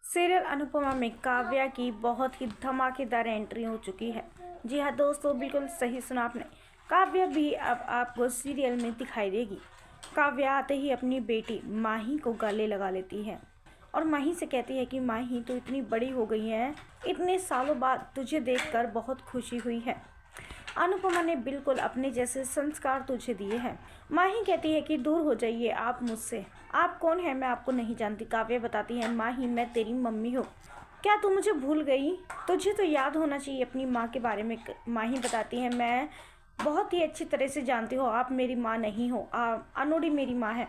Serial Anupama में काव्या की बहुत ही धमाकेदार एंट्री हो चुकी है। जी हाँ दोस्तों, बिल्कुल सही सुना आपने। काव्या भी अब आपको सीरियल में दिखाई देगी। काव्या आते ही अपनी बेटी माही को गले लगा लेती है और माही से कहती है कि माही तो इतनी बड़ी हो गई है, इतने सालों बाद तुझे देखकर बहुत खुशी हुई है। अनुपमा ने बिल्कुल अपने जैसे संस्कार तुझे दिए हैं। माही कहती है कि दूर हो जाइए आप मुझसे, आप कौन है मैं आपको नहीं जानती। काव्या बताती है, माही मैं तेरी मम्मी हूँ, क्या तू मुझे भूल गई? तुझे तो याद होना चाहिए अपनी माँ के बारे में। माही बताती है, मैं बहुत ही अच्छी तरह से जानती हूँ आप मेरी माँ नहीं हो, अनोड़ी मेरी माँ है।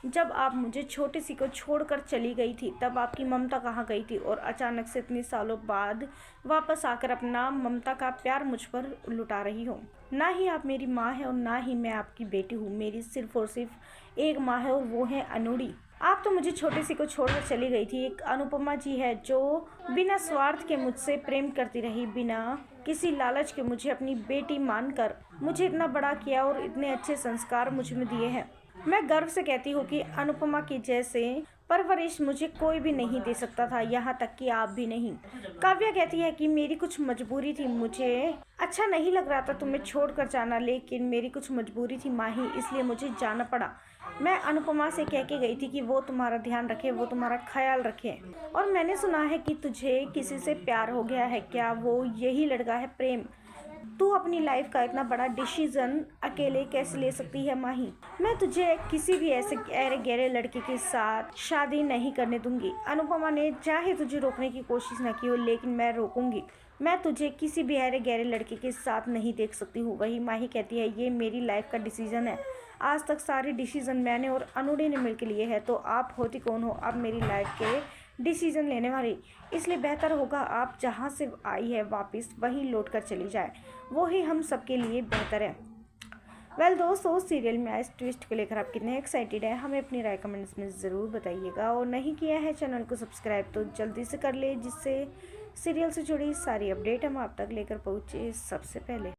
जब आप मुझे छोटी सी को छोड़कर चली गई थी तब आपकी ममता कहाँ गई थी, और अचानक से इतने सालों बाद वापस आकर अपना ममता का प्यार मुझ पर लुटा रही हो। ना ही आप मेरी माँ है और ना ही मैं आपकी बेटी हूँ। मेरी सिर्फ और सिर्फ एक माँ है और वो है अनोड़ी। आप तो मुझे छोटी सी को छोड़कर चली गई थी। एक अनुपमा जी है जो बिना स्वार्थ के मुझसे प्रेम करती रही, बिना किसी लालच के मुझे अपनी बेटी मानकर मुझे इतना बड़ा किया और इतने अच्छे संस्कार मुझ में दिए हैं। मैं गर्व से कहती हूँ कि अनुपमा की जैसे परवरिश मुझे कोई भी नहीं दे सकता था, यहाँ तक कि आप भी नहीं। काव्या कहती है कि मेरी कुछ मजबूरी थी, मुझे अच्छा नहीं लग रहा था तुम्हें छोड़कर जाना, लेकिन मेरी कुछ मजबूरी थी माही, इसलिए मुझे जाना पड़ा। मैं अनुपमा से कह के गई थी कि वो तुम्हारा ध्यान रखे, वो तुम्हारा ख्याल रखे। और मैंने सुना है कि तुझे किसी से प्यार हो गया है, क्या वो यही लड़का है प्रेम? तू अपनी लाइफ का इतना बड़ा डिसीजन अकेले कैसे ले सकती है माही? मैं तुझे किसी भी ऐसे गहरे गहरे लड़के के साथ शादी नहीं करने दूंगी। अनुपमा ने चाहे तुझे रोकने की कोशिश न की हो, लेकिन मैं रोकूंगी। मैं तुझे किसी भी गहरे गहरे लड़के के साथ नहीं देख सकती हूँ। वही माही कहती है, ये मेरी लाइफ का डिसीजन है। आज तक सारे डिसीजन मैंने और अनुड़ी ने मिलकर लिए हैं, तो आप होती कौन हो अब मेरी लाइफ के डिसीजन लेने वाली? इसलिए बेहतर होगा आप जहाँ से आई है वापस वहीं लौट कर चली जाए, वो ही हम सबके लिए बेहतर है। वेल दोस्तों, सीरियल में आए इस ट्विस्ट को लेकर आप कितने एक्साइटेड हैं, हमें अपनी राय कमेंट्स में ज़रूर बताइएगा। और नहीं किया है चैनल को सब्सक्राइब तो जल्दी से कर ले, जिससे सीरियल से जुड़ी सारी अपडेट हम आप तक लेकर पहुँचे सबसे पहले।